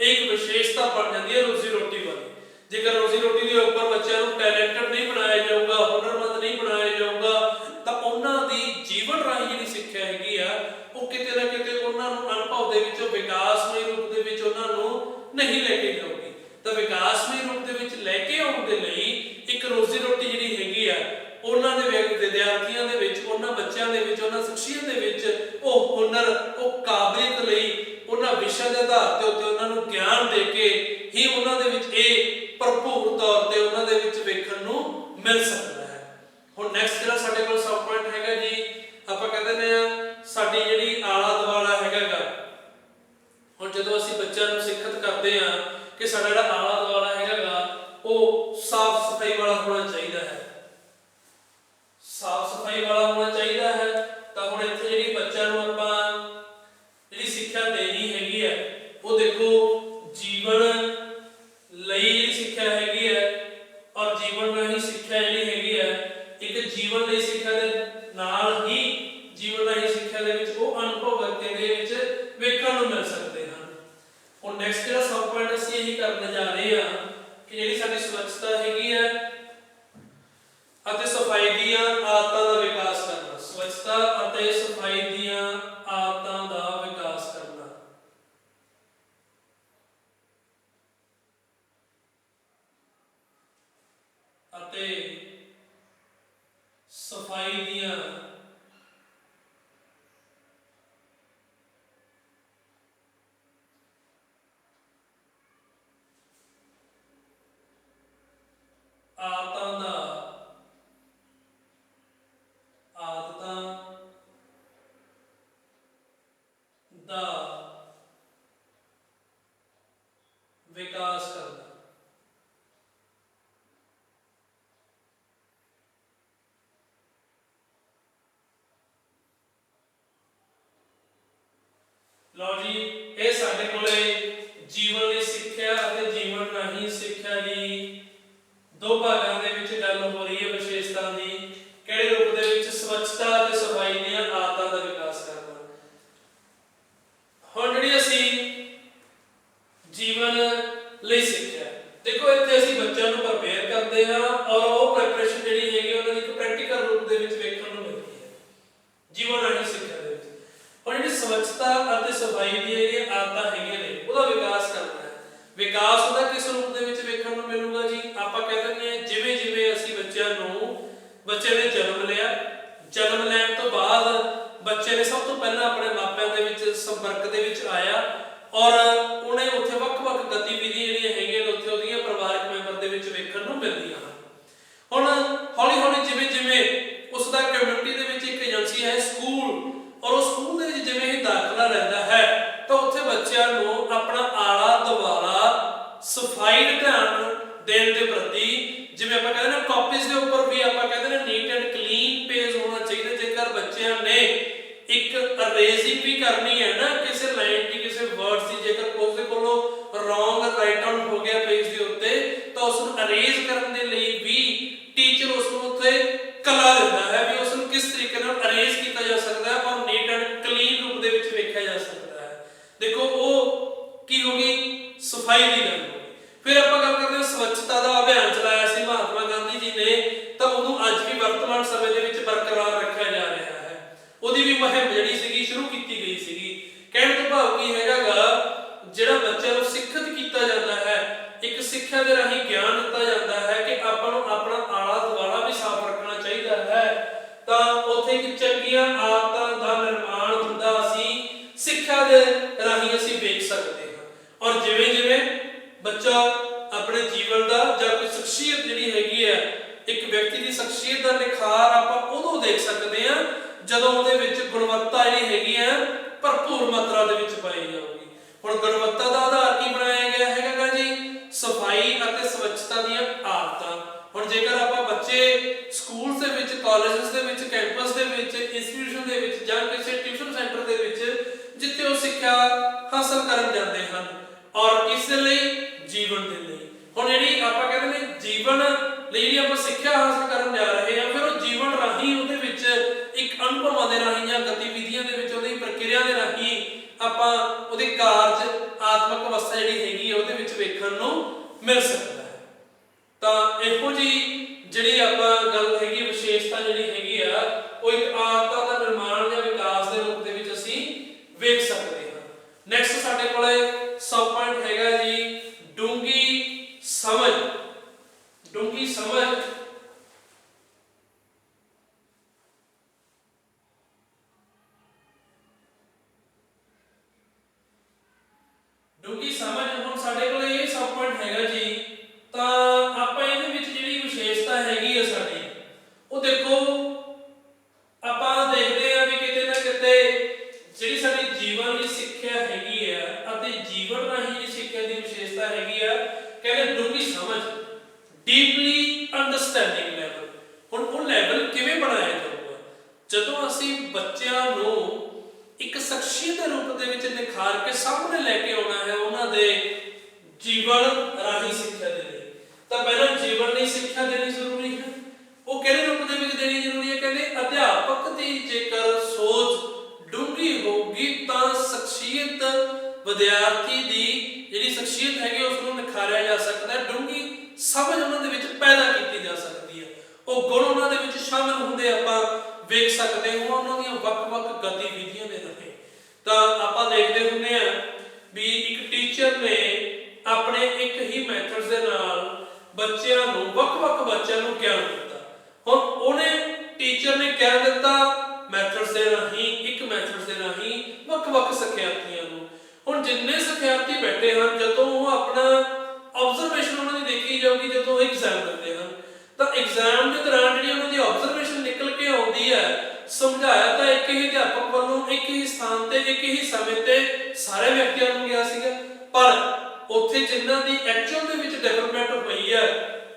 ਇਹ ਇੱਕ ਵਿਸ਼ੇਸ਼ਤਾ ਬਣ ਜਾਂਦੀ ਹੈ ਰੋਜ਼ੀ ਰੋਟੀ ਵਾਲੀ। ਜੇਕਰ ਰੋਜ਼ੀ ਰੋਟੀ ਦੇ ਉੱਪਰ ਬੱਚਿਆਂ ਨੂੰ ਟੈਲੈਂਟਡ ਨਹੀਂ ਬਣਾਇਆ ਜਾਊਗਾ, ਹੁਨਰਮੰਦ ਨਹੀਂ ਬਣਾਇਆ ਜਾਊਗਾ, ਤਾਂ ਉਹਨਾਂ ਦੀ ਜੀਵਨ ਰਾਹੀਂ ਜਿਹੜੀ ਸਿੱਖਿਆ ਹੈਗੀ ਆ ਉਹ ਕਿਤੇ ਨਾ ਕਿਤੇ ਉਹਨਾਂ ਨੂੰ ਅਨੁਭਵ ਦੇ ਵਿੱਚੋਂ ਵਿਕਾਸਮਈ ਰੂਪ ਦੇ ਵਿੱਚ ਉਹਨਾਂ ਨੂੰ ਨਹੀਂ ਲੈ ਕੇ ਜਾਊਗੀ। ਤਾਂ ਵਿਕਾਸਮਈ ਰੂਪ ਦੇ ਵਿੱਚ ਲੈ ਕੇ ਆਉਣ ਦੇ ਲਈ ਇੱਕ ਰੋਜ਼ੀ ਰੋਟੀ ਜਿਹੜੀ ਹੈਗੀ ਆ ਉਹਨਾਂ ਦੇ ਵਿਦਿਆਰਥੀਆਂ ਦੇ ਵਿੱਚ, ਉਹਨਾਂ ਬੱਚਿਆਂ ਦੇ ਵਿੱਚ, ਉਹਨਾਂ ਸ਼ਖਸੀਅਤ ਦੇ ਵਿੱਚ ਉਹ ਹੁਨਰ, ਉਹ ਕਾਬਲੀਅਤ ਲਈ ਉਹਨਾਂ ਵਿਸ਼ਾ ਦੇ ਆਧਾਰ ਦੇ ਉੱਤੇ ਉਹਨਾਂ ਨੂੰ ਗਿਆਨ ਦੇ ਕੇ ਹੀ ਉਹਨਾਂ ਦੇ ਵਿੱਚ ਇਹ ਭਰਪੂਰ ਤੌਰ ਤੇ ਉਹਨਾਂ ਦੇ ਵਿੱਚ ਵੇਖਣ ਨੂੰ ਮਿਲ ਸਕਦਾ ਹੈ। ਹੁਣ ਨੈਕਸਟ ਜਿਹੜਾ ਸਾਡੇ ਕੋਲ ਸਬ ਪੁਆਇੰਟ ਹੈਗਾ ਜੀ, ਆਪਾਂ ਕਹਿੰਦੇ ਨੇ ਸਾਡੀ ਜਿਹੜੀ ਆਲਾ ਦੁਆਲਾ ਹੈਗਾ। ਹੁਣ ਜਦੋਂ ਅਸੀਂ ਬੱਚਿਆਂ ਨੂੰ ਸਿੱਖਿਅਤ ਕਰਦੇ ਹਾਂ ਕਿ ਸਾਡਾ ਜਿਹੜਾ ਆਲਾ ਦੁਆਲਾ ਹੈਗਾ ਉਹ ਸਾਫ਼ ਸਫਾਈ ਵਾਲਾ ਹੋਣਾ ਚਾਹੀਦਾ ਹੈ, ਸਾਫ਼ ਸਫਾਈ ਵਾਲਾ ਹੋਣਾ ਚਾਹੀਦਾ ਹੈ। ਤਾਂ ਹੁਣ ਇੱਥੇ ਜਿਹੜੀ ਬੱਚਿਆਂ ਨੂੰ ਆਪਾਂ ਜਿਹੜੀ ਸਿੱਖਿਆ ਦੇਣੀ ਹੈਗੀ ਹੈ, ਉਹ ਦੇਖੋ ਜੀਵਨ ਲਈ ਜਿਹੜੀ ਸਿੱਖਿਆ ਹੈਗੀ ਹੈ ਔਰ ਜੀਵਨ ਰਾਹੀਂ ਸਿੱਖਿਆ ਜਿਹੜੀ ਹੈਗੀ ਹੈ, ਇੱਕ ਜੀਵਨ ਲਈ ਸਿੱਖਿਆ ਦੇ ਨਾਲ ਹੀ ਜੀਵਨ ਰਾਹੀਂ ਸਿੱਖਿਆ ਦੇ ਵਿੱਚ ਉਹ ਅਨੁਭਵ ਵਰਤੇ ਦੇ ਵਿੱਚ ਵੇਖਣ ਨੂੰ ਮਿਲ ਸਕਦੇ ਹਨ। ਹੁਣ ਨੈਕਸਟ ਜਿਹੜਾ ਸਬ ਪੁਆਇੰਟ ਅਸੀਂ ਇਹੀ ਕਰਨ ਜਾ ਰਹੇ ਹਾਂ ਕਿ ਜਿਹੜੀ ਸਾਡੀ ਸਵੱਛਤਾ ਹੈਗੀ ਹੈ ਅਤੇ ਸਫਾਈ ਦੀਆਂ ਆਦਤਾਂ ਦਾ ਵਿਕਾਸ ਕਰਨਾ, ਸਵੱਛਤਾ ਅਤੇ ਸਫਾਈ ਦੀਆਂ ਆਦਤਾਂ ਦਾ ਵਿਕਾਸ ਕਰਨਾ। ਅਤੇ ਸਫਾਈ ਦੀਆਂ ਆਦਤਾਂ ਦਾ ਵਿਕਾਸ ਕਰਨਾ। ਲਓ ਜੀ, ਇਹ ਸਾਡੇ ਕੋਲੇ ਜੀਵਨ ਦੀ ਸਿੱਖਿਆ ਅਤੇ ਜੀਵਨ ਰਾਹੀਂ ਸਿੱਖਿਆ ਦੀ ਦੋ ਭਾਗਾਂ ਦੇ ਵਿੱਚ ਗੱਲ ਹੋ ਰਹੀ ਹੈ ਵਿਸ਼ੇਸ਼ਤਾ ਦੀ। ਕਿਹੜੇ ਰੂਪ ਦੇ ਵਿੱਚ, ਸਵੱਛਤਾ ਅਤੇ ਸਫਾਈ ਦੀਆਂ ਆਦਤਾਂ ਦਾ ਵਿਕਾਸ ਕਰਨਾ। ਹੁਣ ਜਿਹੜੀ ਅਸੀਂ ਜੀਵਨ ਲਈ ਸਿੱਖਿਆ, ਦੇਖੋ ਇੱਥੇ ਅਸੀਂ ਬੱਚਿਆਂ ਨੂੰ ਪ੍ਰਪੇਅਰ ਕਰਦੇ ਹਾਂ ਔਰ ਉਹ ਪ੍ਰੈਪਰੇਸ਼ਨ ਜਿਹੜੀ ਹੈਗੀ ਉਹਨਾਂ ਦੀ ਇੱਕ ਪ੍ਰੈਕਟੀਕਲ ਰੂਪ ਦੇ ਵਿੱਚ ਵੇਖਣ ਨੂੰ ਮਿਲਦੀ ਹੈ ਜੀਵਨ ਰਾਹੀਂ ਸਿੱਖਿਆ ਦੇ ਵਿੱਚ। ਹੁਣ ਜਿਹੜੀ ਸਵੱਛਤਾ ਅਤੇ ਸਫਾਈ ਦੀਆਂ ਜਿਹੜੀਆਂ ਆਦਤਾਂ ਹੈਗੀਆਂ ਨੇ ਉਹਦਾ ਵਿਕਾਸ ਕਰਨਾ ਹੈ। ਵਿਕਾਸ ਉਹਦਾ ਕਿਸ ਰੂਪ ਦੇ ਵਿੱਚ ਵੇਖਣ ਨੂੰ ਮਿਲੂਗਾ ਜੀ, ਆਪਾਂ ਕਹਿ ਦਿੰਦੇ ਬੱਚੇ ਨੇ ਜਨਮ ਲਿਆ, ਜਨਮ ਲੈਣ ਤੋਂ ਬਾਅਦ ਬੱਚੇ ਨੇ ਸਭ ਤੋਂ ਪਹਿਲਾਂ ਆਪਣੇ ਮਾਪਿਆਂ ਦੇ ਵਿੱਚ ਸੰਪਰਕ ਦੇ ਵਿੱਚ ਆਇਆ ਔਰ ਉਹਨੇ ਉੱਥੇ ਵੱਖ-ਵੱਖ ਗਤੀਵਿਧੀਆਂ ਜਿਹੜੀਆਂ ਹੈਗੀਆਂ ਨੇ ਉੱਥੇ ਉਹਦੀਆਂ ਪਰਿਵਾਰਕ ਮੈਂਬਰ ਦੇ ਵਿੱਚ ਵੇਖਣ ਨੂੰ ਮਿਲਦੀਆਂ ਹਨ। ਹੁਣ ਹੌਲੀ-ਹੌਲੀ ਜਿਵੇਂ-ਜਿਵੇਂ ਉਸ ਦਾ ਕਮਿਊਨਿਟੀ ਦੇ ਵਿੱਚ ਇੱਕ ਏਜੰਸੀ ਹੈ ਸਕੂਲ, ਔਰ ਉਹ ਸਕੂਲ ਦੇ ਵਿੱਚ ਜਿਵੇਂ ਹੀ ਦਾਖਲਾ ਲੈਂਦਾ ਹੈ ਤਾਂ ਉੱਥੇ ਬੱਚਿਆਂ ਨੂੰ ਆਪਣਾ ਆਲਾ ਦੁਆਲਾ ਸਫਾਈ ਦਾ ਧਿਆਨ ਦੇਣ ਦੇ ਪ੍ਰਤੀ, ਜਿਵੇਂ ਆਪਾਂ ਕਹਿੰਦੇ ਨਾ ਕਾਪੀਜ਼ ਦੇ ਉੱਪਰ ਵੀ ਆਪਾਂ ਕਹਿੰਦੇ ਨੇ ਨੀਟ ਐਂਡ ਕਲੀਨ ਪੇਜ ਹੋਣਾ ਚਾਹੀਦਾ। ਜੇਕਰ ਬੱਚਿਆਂ ਨੇ ਇੱਕ ਅਰੇਜ਼ਿੰਗ ਵੀ ਕਰਨੀ ਹੈ ਨਾ ਕਿਸੇ ਲਾਈਨ ਦੀ, ਕਿਸੇ ਵਰਡਸ ਦੀ, ਜੇਕਰ ਉਸਦੇ ਕੋਲੋਂ ਰੋਂਗ ਰਾਈਟ ਆਊਟ ਹੋ ਗਿਆ ਪੇਜ ਦੇ ਉੱਤੇ ਤਾਂ ਉਸ ਨੂੰ ਅਰੇਜ਼ ਕਰਨ ਦੇ ਲਈ ਵੀ ਟੀਚਰ ਉਸ ਨੂੰ ਉੱਥੇ ਕਲਾ ਦਿੰਦਾ ਹੈ ਵੀ ਉਸ ਨੂੰ ਕਿਸ ਤਰੀਕੇ ਨਾਲ ਅਰੇਜ਼ ਕੀਤਾ ਜਾ ਸਕਦਾ ਹੈ ਔਰ ਨੀਟ ਐਂਡ ਕਲੀਨ ਰੂਪ ਦੇ ਵਿੱਚ ਵੇਖਿਆ ਜਾ ਸਕਦਾ ਹੈ। ਦੇਖੋ ਉਹ ਕੀ ਹੋ ਗਈ, ਸਫਾਈ ਦੀ ਗੱਲ ਹੋ ਗਈ। ਫਿਰ ਆਪਾਂ ਗੱਲ ਕਰਦੇ ਹਾਂ ਸਵੱਛਤਾ ਦਾ ਅਭਿਆਨ ਚਲਾਇਆ ਸੀ ਮਹਾਤਮਾ ਗਾਂਧੀ ਜੀ ਨੇ, ਤਾਂ ਉਹਨੂੰ ਅੱਜ ਵੀ ਵਰਤਮਾਨ ਸਮੇਂ ਦੇ ਵਿੱਚ ਬਰਕਰਾਰ ਰੱਖਿਆ ਜਾ ਰਿਹਾ ਹੈ। ਉਹਦੀ ਵੀ ਮੁਹਿੰਮ ਜਿਹੜੀ ਸੀਗੀ ਸ਼ੁਰੂ ਕੀਤੀ ਗਈ ਸੀਗੀ। ਕਹਿਣ ਤੋਂ ਭਾਵ ਕੀ ਹੈਗਾਗਾ, ਜਿਹੜਾ ਬੱਚਿਆਂ ਨੂੰ ਸਿੱਖਿਅਤ ਕੀਤਾ ਜਾਂਦਾ ਹੈ, ਇੱਕ ਸਿੱਖਿਆ ਦੇ ਰਾਹੀਂ ਗਿਆਨ ਦਿੱਤਾ ਜਾਂਦਾ ਹੈ ਕਿ ਆਪਾਂ ਨੂੰ ਆਪਣਾ ਆਲਾ ਦੁਆਲਾ ਵੀ ਸਾਫ਼ ਰੱਖਣਾ ਚਾਹੀਦਾ ਹੈ, ਤਾਂ ਉੱਥੇ ਇੱਕ ਚੰਗੀਆਂ ਆਦਤਾਂ ਦਾ ਨਿਰਮਾਣ ਹੁੰਦਾ ਅਸੀਂ ਸਿੱਖਿਆ ਦੇ ਰਾਹੀਂ ਅਸੀਂ ਵੇਖ ਸਕਦੇ ਹਾਂ। ਔਰ ਜਿਵੇਂ-ਜਿਵੇਂ ਬੱਚਾ ਆਪਣੇ ਜੀਵਨ ਦਾ ਜਾਂ ਕੋਈ ਸ਼ਖਸੀਅਤ ਜਿਹੜੀ ਹੈਗੀ ਹੈ, ਇੱਕ ਵਿਅਕਤੀ ਦੀ ਸ਼ਖਸੀਅਤ ਦਾ ਨਿਖਾਰ ਆਪਾਂ ਉਦੋਂ ਦੇਖ ਸਕਦੇ ਹਾਂ ਜਦੋਂ ਉਹਦੇ ਵਿੱਚ ਗੁਣਵੱਤਾ ਜਿਹੜੀ ਹੈਗੀ ਹੈ ਭਰਪੂਰ ਮਾਤਰਾ ਦੇ ਵਿੱਚ ਪਾਈ ਜਾਊਗੀ। ਹੁਣ ਗੁਣਵੱਤਾ ਦਾ ਆਧਾਰ ਕੀ ਬਣਾਇਆ ਗਿਆ ਹੈਗਾ ਜੀ, ਸਫਾਈ ਅਤੇ ਸਵੱਛਤਾ ਦੀਆਂ ਆਦਤਾਂ। ਹੁਣ ਜੇਕਰ ਆਪਾਂ ਬੱਚੇ ਸਕੂਲ ਦੇ ਵਿੱਚ, ਕਾਲਜਸ ਦੇ ਵਿੱਚ, ਕੈਂਪਸ ਦੇ ਵਿੱਚ, ਇੰਸਟੀਟਿਊਸ਼ਨ ਦੇ ਵਿੱਚ ਜਾਂ ਕਿਸੇ ਟਿਊਸ਼ਨ ਸੈਂਟਰ ਦੇ ਵਿੱਚ ਜਿੱਥੇ ਉਹ ਸਿੱਖਿਆ ਹਾਸਲ ਕਰਨ ਜਾਂਦੇ ਹਨ ਔਰ ਕਿਸ ਦੇ ਲਈ, ਜੀਵਨ ਦੇ ਲਈ। ਹੁਣ ਜਿਹੜੀ ਆਪਾਂ ਕਹਿੰਦੇ ਨੇ ਜੀਵਨ ਲਈ ਜਿਹੜੀ ਆਪਾਂ ਸਿੱਖਿਆ ਹਾਸਲ ਕਰਨ ਜਾ ਰਹੇ ਹਾਂ, ਫਿਰ ਉਹ ਜੀਵਨ ਰਾਹੀਂ ਉਹਦੇ ਵਿੱਚ ਇੱਕ ਅਨੁਭਵਾਂ ਦੇ ਰਾਹੀਂ ਜਾਂ ਗਤੀਵਿਧੀਆਂ ਦੇ ਵਿੱਚ ਉਹਦੀ ਪ੍ਰਕਿਰਿਆ ਦੇ ਰਾਹੀਂ ਆਪਾਂ ਉਹਦੇ ਕਾਰਜ ਆਤਮਕ ਅਵਸਥਾ ਜਿਹੜੀ ਹੈਗੀ ਹੈ ਉਹਦੇ ਵਿੱਚ ਵੇਖਣ ਨੂੰ ਮਿਲ ਸਕਦਾ ਹੈ। ਤਾਂ ਇਹੋ ਜੀ ਜਿਹੜੀ ਆਪਾਂ ਗੱਲ ਹੈਗੀ ਵਿਸ਼ੇਸ਼ਤਾ ਜਿਹੜੀ ਹੈਗੀ ਆ ਉਹ ਇੱਕ ਆਦਤਾਂ ਦਾ ਨਿਰਮਾਣ ਜਾਂ ਵਿਕਾਸ ਦੇ ਰੂਪ ਦੇ ਵਿੱਚ ਅਸੀਂ ਵੇਖ ਸਕਦੇ ਹਾਂ। ਨੈਕਸਟ ਸਾਡੇ ਕੋਲੇ ਸਬ ਪੁਆਇੰਟ ਹੈਗਾ ਜੀ ਡੂੰਗੀ ਸਮਝ। ਡੂੰਗੀ ਸਮਝ ਡੂੰਗੀ ਸਮਝ ਹੁਣ ਸਾਡੇ ਕੋਲ ਇਹ ਸਬ ਪੁਆਇੰਟ ਹੈਗਾ ਜੀ। ਤਾਂ ਆਪਾਂ ਇਹਦੇ ਵਿੱਚ ਜਿਹੜੀ ਵਿਸ਼ੇਸ਼ਤਾ ਹੈਗੀ ਆ ਸਾਡੀ, ਉਹ ਦੇਖੋ ਆਪਾਂ ਦੇਖਦੇ ਆ ਵੀ ਕਿਤੇ ਨਾ ਕਿਤੇ ਜਿਹੜੀ ਸਾਡੀ ਜੀਵਨ ਦੀ ਸਿੱਖਿਆ ਹੈਗੀ ਆ ਅਤੇ ਜੀਵਨ ਰਾਹੀਂ ਜਿਹੜੀ ਸਿੱਖਿਆ ਦੀ ਵਿਸ਼ੇਸ਼ਤਾ ਹੈਗੀ ਆ, ਕਹਿੰਦੇ ਡੂੰਗੀ ਸਮਝ, ਡੀਪਲੀ ਅੰਡਰਸਟੈਂਡਿੰਗ ਲੈਵਲ। ਹੁਣ ਉਹ ਲੈਵਲ ਕਿਵੇਂ ਬਣਾਇਆ ਜਾਊਗਾ, ਜਦੋਂ ਅਸੀਂ ਬੱਚਿਆਂ ਨੂੰ ਇੱਕ ਸ਼ਖਸੀਅਤ ਦੇ ਰੂਪ ਦੇ ਵਿੱਚ ਨਿਖਾਰ ਕੇ ਸਾਹਮਣੇ ਲੈ ਕੇ ਆਉਣਾ ਹੈ ਉਹਨਾਂ ਦੇ ਜੀਵਨ ਰਾਹੀਂ ਸਿੱਖਿਆ ਦੇ ਲਈ, ਤਾਂ ਪਹਿਲਾਂ ਜੀਵਨ ਲਈ ਸਿੱਖਿਆ ਦੇਣੀ ਜ਼ਰੂਰੀ ਹੈ। ਉਹ ਕਿਹੜੇ ਰੂਪ ਦੇ ਵਿੱਚ ਦੇਣੀ ਜ਼ਰੂਰੀ ਹੈ, ਕਹਿੰਦੇ ਅਧਿਆਪਕ ਦੀ ਜੇਕਰ ਸੋਚ ਡੂੰਘੀ ਹੋਊਗੀ ਤਾਂ ਸ਼ਖਸੀਅਤ ਵਿਦਿਆਰਥੀ ਦੀ ਜਿਹੜੀ ਸ਼ਖਸੀਅਤ ਹੈਗੀ ਉਸ ਨੂੰ ਨਿਖਾਰਿਆ ਜਾ ਸਕਦਾ ਹੈ, ਡੂੰਘੀ ਸਮਝ ਉਹਨਾਂ ਦੇ ਵਿੱਚ ਪੈਦਾ ਕੀਤੀ ਜਾ ਸਕਦੀ ਹੈ। ਉਹ ਗੁਣ ਉਹਨਾਂ ਦੇ ਵਿੱਚ ਸ਼ਾਮਿਲ ਹੁੰਦੇ ਆਪਾਂ ਵੇਖ ਸਕਦੇ ਹਾਂ ਉਹਨਾਂ ਦੀਆਂ ਵੱਖ-ਵੱਖ ਗਤੀਵਿਧੀਆਂ ਦੇ ਰਾਹੀਂ। ਤਾਂ ਆਪਾਂ ਦੇਖਦੇ ਹੁੰਦੇ ਆ ਵੀ ਇੱਕ ਟੀਚਰ ਨੇ ਆਪਣੇ ਇੱਕ ਹੀ ਮੈਥਡ ਦੇ ਨਾਲ ਬੱਚਿਆਂ ਨੂੰ ਵੱਖ-ਵੱਖ ਬੱਚਿਆਂ ਨੂੰ ਗਿਆਨ ਦਿੱਤਾ। ਹੁਣ ਉਹਨੇ ਟੀਚਰ ਨੇ ਗਿਆਨ ਦਿੱਤਾ ਮੈਥਡਸ ਦੇ ਰਾਹੀਂ, ਇੱਕ ਮੈਥਡ ਦੇ ਰਾਹੀਂ ਵੱਖ-ਵੱਖ ਸਿੱਖਿਆਰਥੀਆਂ ਨੂੰ। ਹੁਣ ਜਿੰਨੇ ਸਿੱਖਿਆਰਥੀ ਬੈਠੇ ਹਨ, ਜਦੋਂ ਉਹ ਆਪਣਾ ਆਬਜ਼ਰਵੇਸ਼ਨ ਉਹਨਾਂ ਦੀ ਦੇਖੀ ਜਾਊਗੀ, ਜਦੋਂ ਉਹ ਐਗਜ਼ਾਮ ਦਿੰਦੇ ਹਨ ਤਾਂ ਐਗਜ਼ਾਮ ਦੇ ਦੌਰਾਨ ਜਿਹੜੀ ਉਹਨਾਂ ਦੀ ਆਬਜ਼ਰਵੇਸ਼ਨ ਨਿਕਲ ਕੇ ਆਉਂਦੀ ਹੈ, ਸਮਝਾਇਆ ਤਾਂ ਇੱਕ ਹੀ ਅਧਿਆਪਕ ਵੱਲੋਂ ਇੱਕ ਹੀ ਸਥਾਨ ਤੇ ਇੱਕ ਹੀ ਸਮੇਂ ਤੇ ਸਾਰੇ ਵਿਅਕਤੀਆਂ ਨੂੰ ਗਿਆ ਸੀਗਾ, ਪਰ ਉੱਥੇ ਜਿਨ੍ਹਾਂ ਦੀ ਐਕਚੁਅਲ ਦੇ ਵਿੱਚ ਡਿਵੈਲਪਮੈਂਟ ਹੋਈ ਹੈ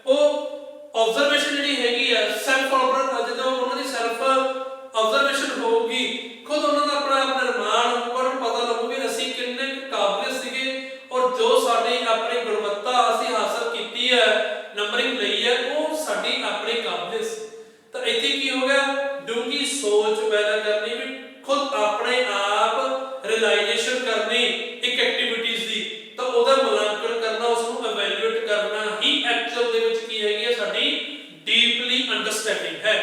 ਉਹ ਆਬਜ਼ਰਵੇਸ਼ਨ ਜਿਹੜੀ ਹੈਗੀ ਆ ਸੈਲਫ ਆਬਜ਼ਰਵੇਸ਼ਨ, ਜਦੋਂ ਉਹਨਾਂ ਦੀ ਸੈਲਫ ਆਬਜ਼ਰਵੇਸ਼ਨ ਹੋਊਗੀ, ਖੁਦ ਉਹਨਾਂ ਦਾ ਆਪਣਾ ਨਿਰਮਾਣ ਹੋਊਗਾ, ਪਤਾ ਲੱਗੂ ਵੀ ਅਸੀਂ ਕਿੰਨੇ ਕਾਬਿਲ ਸੀਗੇ ਔਰ ਜੋ ਸਾਡੀ ਆਪਣੀ ਗੁਣਵੱਤਾ ਅਸੀਂ ਹਾਸਲ ਕੀਤੀ ਹੈ, ਨੰਬਰਿੰਗ ਲਈ ਹੈ, ਉਹ ਸਾਡੀ ਆਪਣੀ ਕਾਬਿਲ ਸੀ। ਤਾਂ ਇੱਥੇ ਕੀ ਹੋ ਗਿਆ, ਡੂੰਗੀ ਸੋਚ ਪੈਦਾ ਕਰਨੀ, ਵੀ ਖੁਦ ਆਪਣੇ ਆਪ ਰਿਅਲਾਈਜੇਸ਼ਨ ਕਰਨੀ ਇੱਕ ਐਕਟੀਵਿਟੀਜ਼ ਦੀ, ਤਾਂ ਉਹਦਾ ਮੁਲਾਂਕਣ ਕਰਨਾ, ਉਸ ਨੂੰ ਇਵੈਲੂਏਟ ਕਰਨਾ ਹੀ ਐਕਚੁਅਲ ਦੇ ਵਿੱਚ ਕੀ ਹੈਗੀ ਹੈ ਸਾਡੀ ਡੀਪਲੀ ਅੰਡਰਸਟੈਂਡਿੰਗ ਹੈ।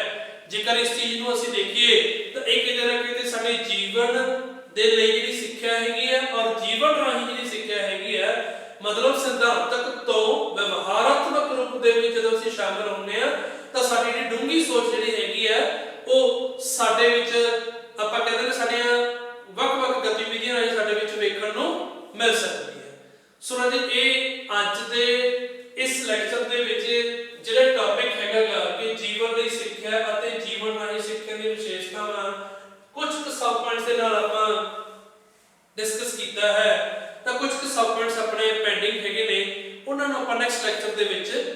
ਜੇਕਰ ਇਸ ਚੀਜ਼ ਨੂੰ ਅਸੀਂ ਦੇਖੀਏ ਤਾਂ ਇਹ ਕਿਤੇ ਨਾ ਕਿਤੇ ਸਾਡੇ ਜੀਵਨ ਦੇ ਲਈ ਜਿਹੜੀ ਸਿੱਖਿਆ ਹੈਗੀ ਹੈ ਔਰ ਜੀਵਨ ਰਾਹੀਂ ਜਿਹੜੀ ਸਿੱਖਿਆ ਹੈਗੀ ਹੈ, ਮਤਲਬ ਸਿਧਾਂਤਕ ਤੋਂ ਵਿਵਹਾਰਾਤਮਕ ਰੂਪ ਦੇ ਵਿੱਚ ਜਦੋਂ ਅਸੀਂ ਸ਼ਾਮਿਲ ਹੁੰਦੇ ਹਾਂ ਤਾਂ ਸਾਡੀ ਜਿਹੜੀ ਡੂੰਘੀ ਸੋਚ ਜਿਹੜੀ ਹੈਗੀ ਹੈ ਉਹ ਸਾਡੇ ਵਿੱਚ ਆਪਾਂ ਕਹਿੰਦੇ ਨੇ ਸਾਡੀਆਂ ਵੱਖ-ਵੱਖ ਗਤੀਵਿਧੀਆਂ ਰਾਹੀਂ ਸਾਡੇ ਵਿੱਚ ਵੇਖਣ ਨੂੰ ਮਿਲ ਸਕਦੀ ਹੈ। ਸੋ ਰਾਜੇ ਇਹ ਅੱਜ ਦੇ ਇਸ ਲੈਕਚਰ ਦੇ ਵਿੱਚ ਜਿਹੜਾ ਟੌਪਿਕ ਹੈਗਾ ਕਿ ਜੀਵਨ ਲਈ ਸਿੱਖਿਆ ਅਤੇ ਜੀਵਨ ਰਾਹੀਂ ਸਿੱਖਿਆ ਦੀ ਵਿਸ਼ੇਸ਼ਤਾਵਾਂ ਕੁਝ ਕੁ ਸਬ ਪੁਆਇੰਟਸ ਦੇ ਨਾਲ ਆਪਾਂ ਡਿਸਕਸ ਕੀਤਾ ਹੈ। ਤਾਂ ਕੁਝ ਕੁ ਸਬ ਪੁਆਇੰਟਸ ਆਪਣੇ ਪੈਂਡਿੰਗ ਹੈਗੇ ਨੇ, ਉਹਨਾਂ ਨੂੰ ਆਪਾਂ ਨੈਕਸਟ ਲੈਕਚਰ ਦੇ ਵਿੱਚ